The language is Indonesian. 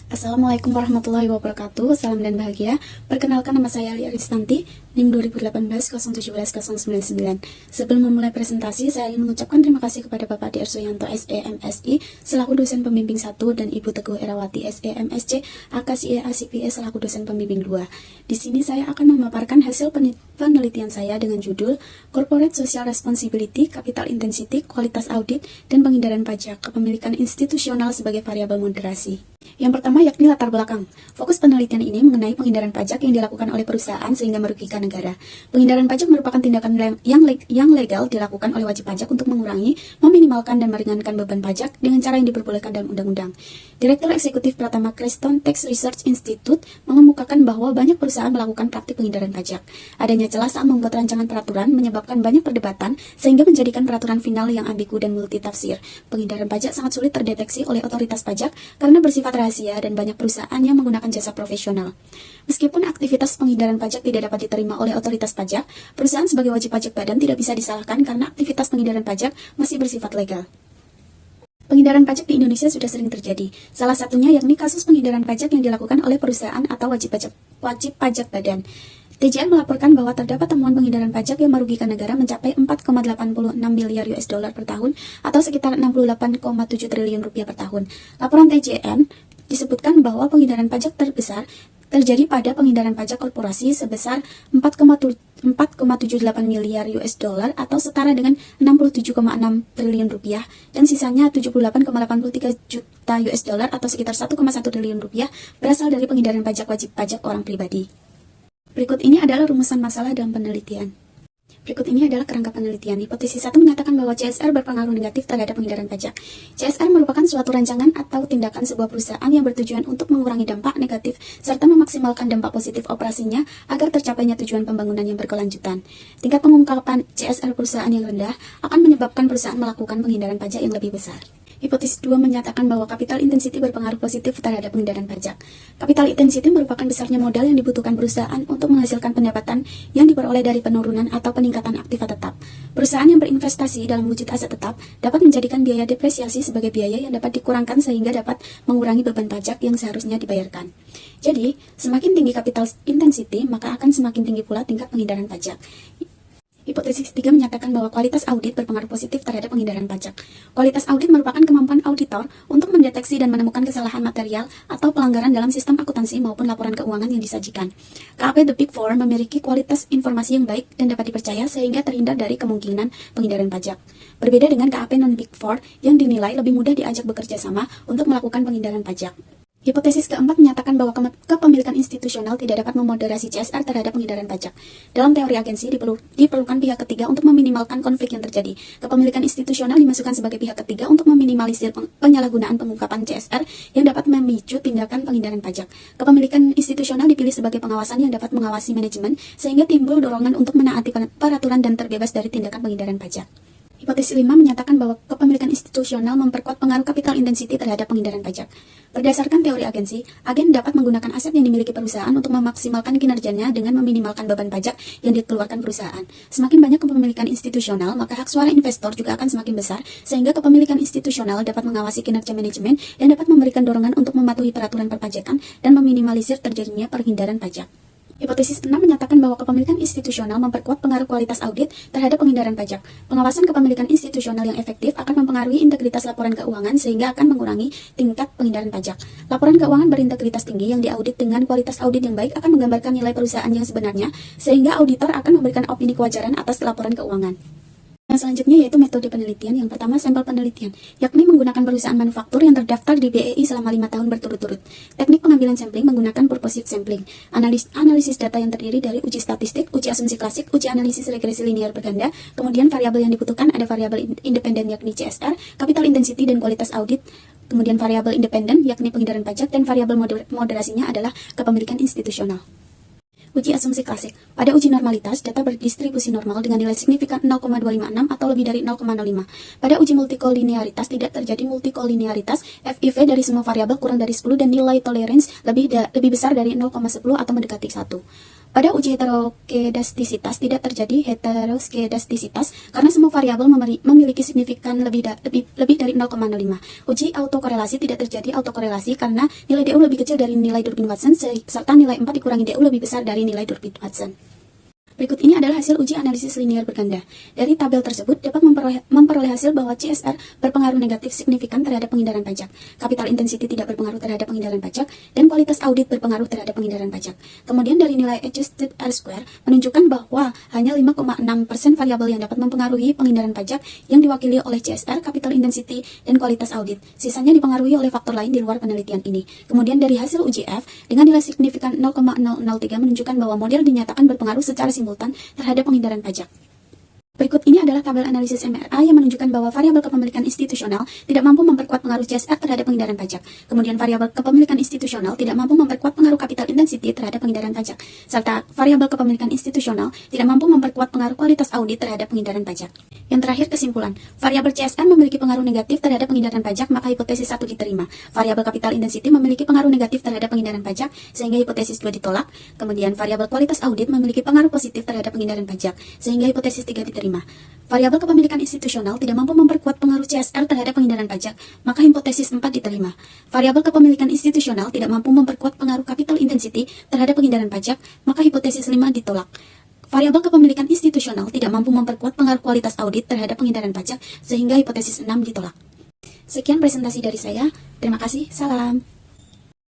Assalamualaikum warahmatullahi wabarakatuh. Salam dan bahagia. Perkenalkan, nama saya Lia Ristanti, NIM 2018-017-099. Sebelum memulai presentasi, saya ingin mengucapkan terima kasih kepada Bapak D. Arsoyanto SEMSI selaku dosen pembimbing 1 dan Ibu Teguh Erawati SEMSC AKSIE ACPS selaku dosen pembimbing 2. Di sini saya akan memaparkan hasil penelitian saya dengan judul Corporate Social Responsibility, Capital Intensity, Kualitas Audit, dan Penghindaran Pajak, Kepemilikan Institusional sebagai Variabel Moderasi. Yang pertama yakni latar belakang. Fokus penelitian ini mengenai penghindaran pajak yang dilakukan oleh perusahaan sehingga merugikan negara. Penghindaran pajak merupakan tindakan yang legal dilakukan oleh wajib pajak untuk mengurangi, meminimalkan, dan meringankan beban pajak dengan cara yang diperbolehkan dalam undang-undang. Direktur Eksekutif Pratama Creston Tax Research Institute mengemukakan bahwa banyak perusahaan melakukan praktik penghindaran pajak. Adanya celah saat membuat rancangan peraturan menyebabkan banyak perdebatan sehingga menjadikan peraturan final yang ambigu dan multitafsir. Penghindaran pajak sangat sulit terdeteksi oleh otoritas pajak karena bersifat rahasia dan banyak perusahaan yang menggunakan jasa profesional. Meskipun aktivitas penghindaran pajak tidak dapat diterima oleh otoritas pajak, perusahaan sebagai wajib pajak badan tidak bisa disalahkan karena aktivitas penghindaran pajak masih bersifat legal. Penghindaran pajak di Indonesia sudah sering terjadi. Salah satunya yakni kasus penghindaran pajak yang dilakukan oleh perusahaan atau wajib pajak badan. TJN melaporkan bahwa terdapat temuan penghindaran pajak yang merugikan negara mencapai 4,86 miliar US dollar per tahun atau sekitar 68,7 triliun rupiah per tahun. Laporan TJN disebutkan bahwa penghindaran pajak terbesar terjadi pada penghindaran pajak korporasi sebesar 4,78 miliar US dollar atau setara dengan 67,6 triliun rupiah dan sisanya 78,83 juta US dollar atau sekitar 1,1 triliun rupiah berasal dari penghindaran pajak wajib pajak orang pribadi. Berikut ini adalah rumusan masalah dalam penelitian. Berikut ini adalah kerangka penelitian. Hipotesis 1 menyatakan bahwa CSR berpengaruh negatif terhadap penghindaran pajak. CSR merupakan suatu rancangan atau tindakan sebuah perusahaan yang bertujuan untuk mengurangi dampak negatif serta memaksimalkan dampak positif operasinya agar tercapainya tujuan pembangunan yang berkelanjutan. Tingkat pengungkapan CSR perusahaan yang rendah akan menyebabkan perusahaan melakukan penghindaran pajak yang lebih besar. Hipotesis 2 menyatakan bahwa capital intensity berpengaruh positif terhadap penghindaran pajak. Capital intensity merupakan besarnya modal yang dibutuhkan perusahaan untuk menghasilkan pendapatan yang diperoleh dari penurunan atau peningkatan aktiva tetap. Perusahaan yang berinvestasi dalam wujud aset tetap dapat menjadikan biaya depresiasi sebagai biaya yang dapat dikurangkan sehingga dapat mengurangi beban pajak yang seharusnya dibayarkan. Jadi, semakin tinggi capital intensity, maka akan semakin tinggi pula tingkat penghindaran pajak. Hipotesis 3 menyatakan bahwa kualitas audit berpengaruh positif terhadap penghindaran pajak. Kualitas audit merupakan kemampuan auditor untuk mendeteksi dan menemukan kesalahan material atau pelanggaran dalam sistem akuntansi maupun laporan keuangan yang disajikan. KAP The Big Four memiliki kualitas informasi yang baik dan dapat dipercaya sehingga terhindar dari kemungkinan penghindaran pajak. Berbeda dengan KAP Non-Big Four yang dinilai lebih mudah diajak bekerja sama untuk melakukan penghindaran pajak. Hipotesis keempat menyatakan bahwa kepemilikan institusional tidak dapat memoderasi CSR terhadap penghindaran pajak. Dalam teori agensi, diperlukan pihak ketiga untuk meminimalkan konflik yang terjadi. Kepemilikan institusional dimasukkan sebagai pihak ketiga untuk meminimalisir penyalahgunaan pengungkapan CSR yang dapat memicu tindakan penghindaran pajak. Kepemilikan institusional dipilih sebagai pengawasan yang dapat mengawasi manajemen, sehingga timbul dorongan untuk menaati peraturan dan terbebas dari tindakan penghindaran pajak. Hipotesis 5 menyatakan bahwa kepemilikan institusional memperkuat pengaruh capital intensity terhadap penghindaran pajak. Berdasarkan teori agensi, agen dapat menggunakan aset yang dimiliki perusahaan untuk memaksimalkan kinerjanya dengan meminimalkan beban pajak yang dikeluarkan perusahaan. Semakin banyak kepemilikan institusional, maka hak suara investor juga akan semakin besar, sehingga kepemilikan institusional dapat mengawasi kinerja manajemen dan dapat memberikan dorongan untuk mematuhi peraturan perpajakan dan meminimalisir terjadinya penghindaran pajak. Hipotesis 6 menyatakan bahwa kepemilikan institusional memperkuat pengaruh kualitas audit terhadap penghindaran pajak. Pengawasan kepemilikan institusional yang efektif akan mempengaruhi integritas laporan keuangan sehingga akan mengurangi tingkat penghindaran pajak. Laporan keuangan berintegritas tinggi yang diaudit dengan kualitas audit yang baik akan menggambarkan nilai perusahaan yang sebenarnya sehingga auditor akan memberikan opini kewajaran atas laporan keuangan. Yang selanjutnya yaitu metode penelitian. Yang pertama, sampel penelitian, yakni menggunakan perusahaan manufaktur yang terdaftar di BEI selama 5 tahun berturut-turut. Teknik pengambilan sampling menggunakan purposive sampling. Analisis data yang terdiri dari uji statistik, uji asumsi klasik, uji analisis regresi linear berganda, kemudian variabel yang dibutuhkan ada variabel independen yakni CSR, capital intensity dan kualitas audit, kemudian variabel independen yakni penghindaran pajak, dan variabel moderasinya adalah kepemilikan institusional. Uji asumsi klasik. Pada uji normalitas, data berdistribusi normal dengan nilai signifikan 0,256 atau lebih dari 0,05. Pada uji multikolinearitas, tidak terjadi multikolinearitas, FIV dari semua variabel kurang dari 10 dan nilai tolerance lebih besar dari 0,10 atau mendekati 1. Pada uji heterokedastisitas tidak terjadi heteroskedastisitas karena semua variabel memiliki signifikan lebih dari 0,05. Uji autokorelasi tidak terjadi autokorelasi karena nilai DU lebih kecil dari nilai Durbin-Watson serta nilai 4 dikurangi DU lebih besar dari nilai Durbin-Watson. Berikut ini adalah hasil uji analisis linear berganda. Dari tabel tersebut dapat memperoleh hasil bahwa CSR berpengaruh negatif signifikan terhadap penghindaran pajak, capital intensity tidak berpengaruh terhadap penghindaran pajak, dan kualitas audit berpengaruh terhadap penghindaran pajak. Kemudian dari nilai adjusted R-square menunjukkan bahwa hanya 5,6% variabel yang dapat mempengaruhi penghindaran pajak yang diwakili oleh CSR, capital intensity, dan kualitas audit. Sisanya dipengaruhi oleh faktor lain di luar penelitian ini. Kemudian dari hasil uji F dengan nilai signifikan 0,003 menunjukkan bahwa model dinyatakan berpengaruh secara simultan terhadap penghindaran pajak. Berikut ini adalah tabel analisis MRA yang menunjukkan bahwa variabel kepemilikan institusional tidak mampu memperkuat pengaruh CSR terhadap penghindaran pajak. Kemudian variabel kepemilikan institusional tidak mampu memperkuat pengaruh capital intensity terhadap penghindaran pajak. Serta variabel kepemilikan institusional tidak mampu memperkuat pengaruh kualitas audit terhadap penghindaran pajak. Yang terakhir kesimpulan, variabel CSR memiliki pengaruh negatif terhadap penghindaran pajak, maka hipotesis 1 diterima. Variabel capital intensity memiliki pengaruh negatif terhadap penghindaran pajak, sehingga hipotesis 2 ditolak. Kemudian variabel kualitas audit memiliki pengaruh positif terhadap penghindaran pajak, sehingga hipotesis 3 diterima. Variabel kepemilikan institusional tidak mampu memperkuat pengaruh CSR terhadap penghindaran pajak, maka hipotesis 4 diterima. Variabel kepemilikan institusional tidak mampu memperkuat pengaruh capital intensity terhadap penghindaran pajak, maka hipotesis 5 ditolak. Variabel kepemilikan institusional tidak mampu memperkuat pengaruh kualitas audit terhadap penghindaran pajak, sehingga hipotesis 6 ditolak. Sekian presentasi dari saya. Terima kasih. Salam.